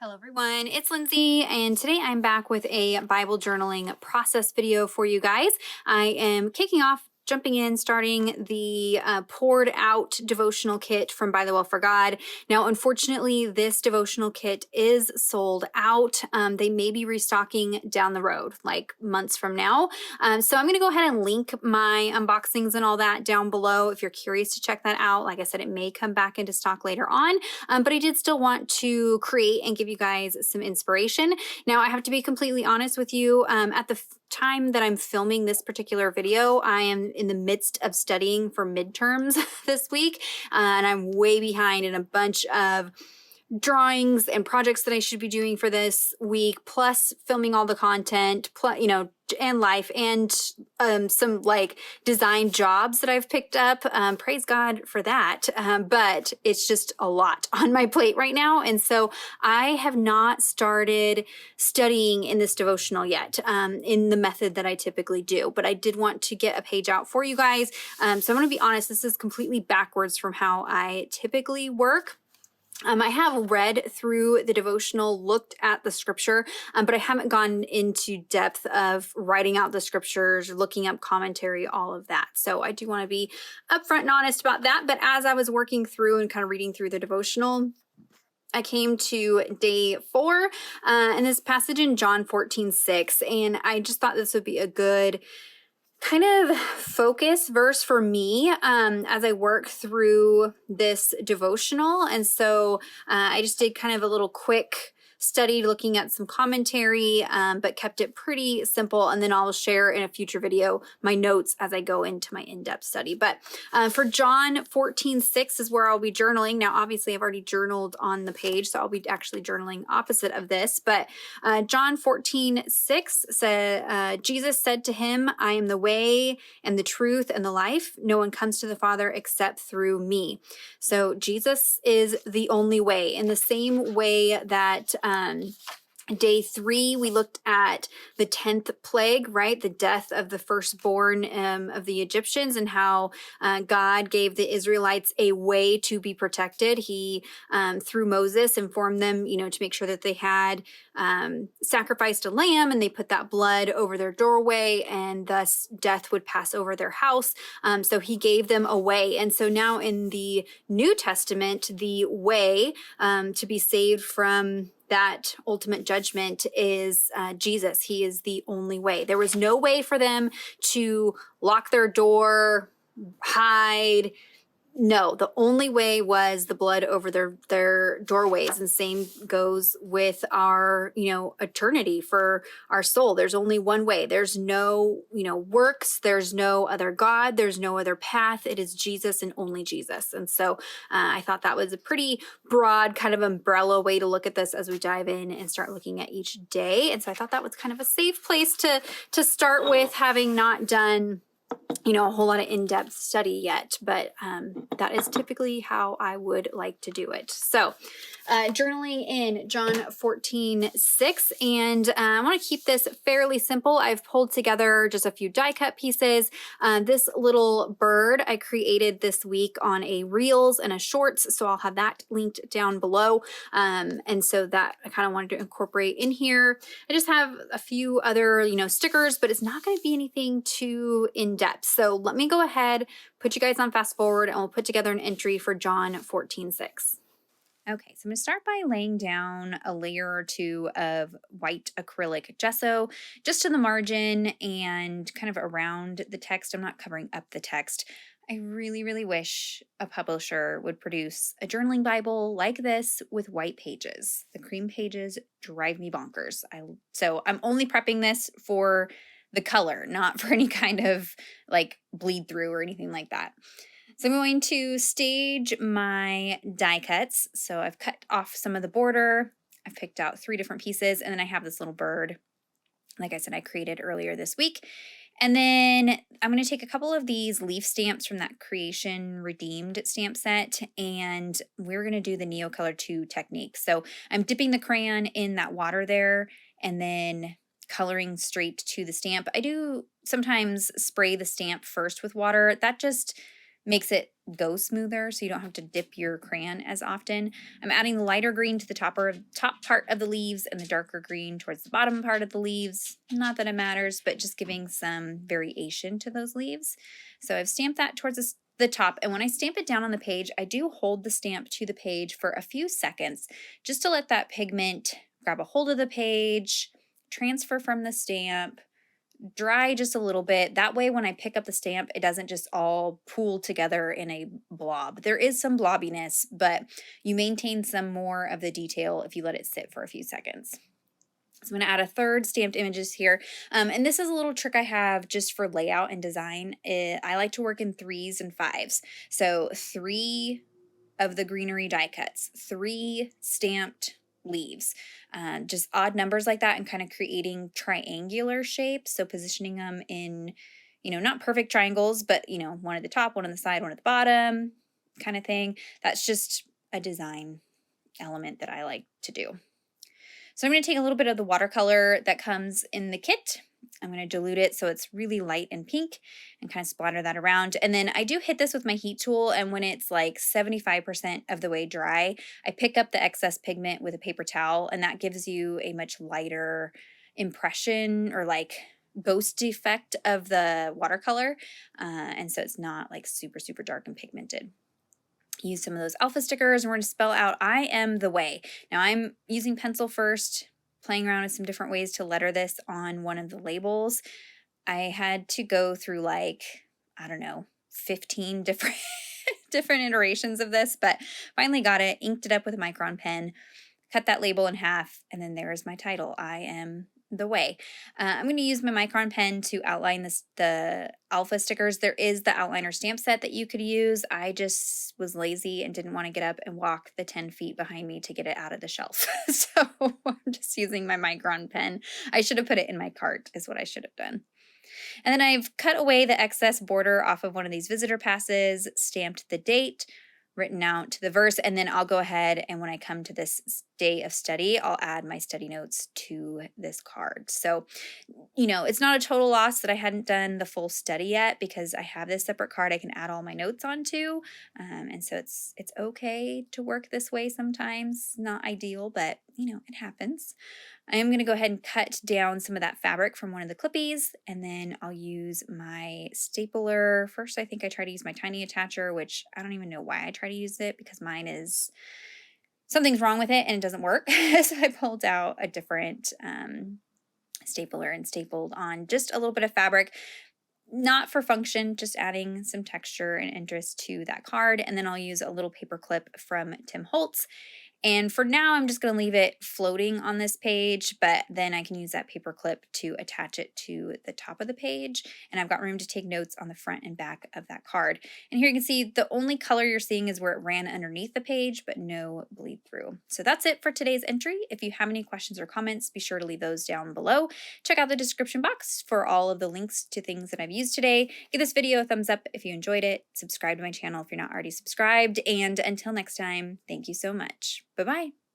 Hello everyone, it's Lindsay, and today I'm back with a Bible journaling process video for you guys. I am kicking off, jumping in, starting the poured out devotional kit from ByTheWell4God. Now, unfortunately, this devotional kit is sold out. They may be restocking down the road, like months from now. So I'm going to go ahead and link my unboxings and all that down below if you're curious to check that out. Like I said, it may come back into stock later on, but I did still want to create and give you guys some inspiration. Now, I have to be completely honest with you. At the time that I'm filming this particular video, I am in the midst of studying for midterms this week, and I'm way behind in a bunch of drawings and projects that I should be doing for this week, plus filming all the content, plus, and life, and some like design jobs that I've picked up. Praise God for that. But it's just a lot on my plate right now. And so I have not started studying in this devotional yet, in the method that I typically do. But I did want to get a page out for you guys. So I'm going to be honest, this is completely backwards from how I typically work. I have read through the devotional, looked at the scripture, but I haven't gone into depth of writing out the scriptures, looking up commentary, all of that. So I do want to be upfront and honest about that. But as I was working through and kind of reading through the devotional, I came to day 4 and this passage in John 14:6, and I just thought this would be a good kind of focus verse for me as I work through this devotional. And so I just did kind of a little quick study looking at some commentary, but kept it pretty simple. And then I'll share in a future video my notes as I go into my in-depth study. But for John 14:6 is where I'll be journaling. Now, obviously, I've already journaled on the page, so I'll be actually journaling opposite of this. But John 14:6 said, Jesus said to him, I am the way and the truth and the life. No one comes to the Father except through me. So Jesus is the only way. In the same way that day 3, we looked at the 10th plague, right? The death of the firstborn of the Egyptians, and how God gave the Israelites a way to be protected. He, through Moses, informed them, to make sure that they had sacrificed a lamb, and they put that blood over their doorway, and thus death would pass over their house. So he gave them a way. And so now in the New Testament, the way to be saved from that ultimate judgment is Jesus. He is the only way. There was no way for them to lock their door, hide. No, the only way was the blood over their doorways. And same goes with our, eternity for our soul. There's only one way. There's no, works. There's no other God. There's no other path. It is Jesus and only Jesus. And so I thought that was a pretty broad kind of umbrella way to look at this as we dive in and start looking at each day. And so I thought that was kind of a safe place to start with, having not done a whole lot of in-depth study yet, but that is typically how I would like to do it. So journaling in John 14:6, and I want to keep this fairly simple. I've pulled together just a few die cut pieces. This little bird I created this week on a Reels and a Shorts, so I'll have that linked down below. And so that I kind of wanted to incorporate in here. I just have a few other, stickers, but it's not going to be anything too in-depth. So let me go ahead, put you guys on fast forward, and we'll put together an entry for John 14:6. Okay, so I'm going to start by laying down a layer or two of white acrylic gesso just to the margin and kind of around the text. I'm not covering up the text. I really, really wish a publisher would produce a journaling Bible like this with white pages. The cream pages drive me bonkers. So I'm only prepping this for the color, not for any kind of like bleed through or anything like that. So I'm going to stage my die cuts. So I've cut off some of the border. I've picked out 3 different pieces, and then I have this little bird, like I said, I created earlier this week. And then I'm going to take a couple of these leaf stamps from that Creation Redeemed stamp set, and we're going to do the Neocolor 2 technique. So I'm dipping the crayon in that water there, and then coloring straight to the stamp. I do sometimes spray the stamp first with water. That just makes it go smoother, so you don't have to dip your crayon as often. I'm adding the lighter green to the top part of the leaves and the darker green towards the bottom part of the leaves. Not that it matters, but just giving some variation to those leaves. So I've stamped that towards the top, and when I stamp it down on the page, I do hold the stamp to the page for a few seconds just to let that pigment grab a hold of the page, transfer from the stamp, dry just a little bit. That way when I pick up the stamp, it doesn't just all pool together in a blob. There is some blobbiness, but you maintain some more of the detail if you let it sit for a few seconds. So I'm going to add a third stamped images here. And this is a little trick I have just for layout and design. I like to work in 3s and 5s. So 3 of the greenery die cuts, 3 stamped leaves, just odd numbers like that, and kind of creating triangular shapes. So positioning them in, not perfect triangles, but, one at the top, one on the side, one at the bottom kind of thing. That's just a design element that I like to do. So I'm going to take a little bit of the watercolor that comes in the kit. I'm going to dilute it so it's really light and pink and kind of splatter that around. And then I do hit this with my heat tool, and when it's like 75% of the way dry, I pick up the excess pigment with a paper towel, and that gives you a much lighter impression or like ghost effect of the watercolor. And so it's not like super, super dark and pigmented. Use some of those alpha stickers, and we're going to spell out I am the way. Now I'm using pencil first, playing around with some different ways to letter this on one of the labels. I had to go through 15 different iterations of this, but finally got it, inked it up with a micron pen, cut that label in half, and then there's my title, I am the way. I'm going to use my micron pen to outline the alpha stickers. There is the outliner stamp set that you could use. I just was lazy and didn't want to get up and walk the 10 feet behind me to get it out of the shelf. So I'm just using my micron pen. I should have put it in my cart is what I should have done. And then I've cut away the excess border off of one of these visitor passes, stamped the date, written out the verse, and then I'll go ahead and when I come to this day of study, I'll add my study notes to this card. So, it's not a total loss that I hadn't done the full study yet because I have this separate card I can add all my notes onto. And so it's okay to work this way sometimes. Not ideal, but it happens. I am going to go ahead and cut down some of that fabric from one of the clippies, and then I'll use my stapler. First, I think I try to use my tiny attacher, which I don't even know why I try to use it because mine is, something's wrong with it and it doesn't work. So I pulled out a different stapler and stapled on just a little bit of fabric. Not for function, just adding some texture and interest to that card. And then I'll use a little paper clip from Tim Holtz. And for now, I'm just going to leave it floating on this page, but then I can use that paper clip to attach it to the top of the page. And I've got room to take notes on the front and back of that card. And here you can see the only color you're seeing is where it ran underneath the page, but no bleed through. So that's it for today's entry. If you have any questions or comments, be sure to leave those down below. Check out the description box for all of the links to things that I've used today. Give this video a thumbs up if you enjoyed it. Subscribe to my channel if you're not already subscribed. And until next time, thank you so much. Bye-bye.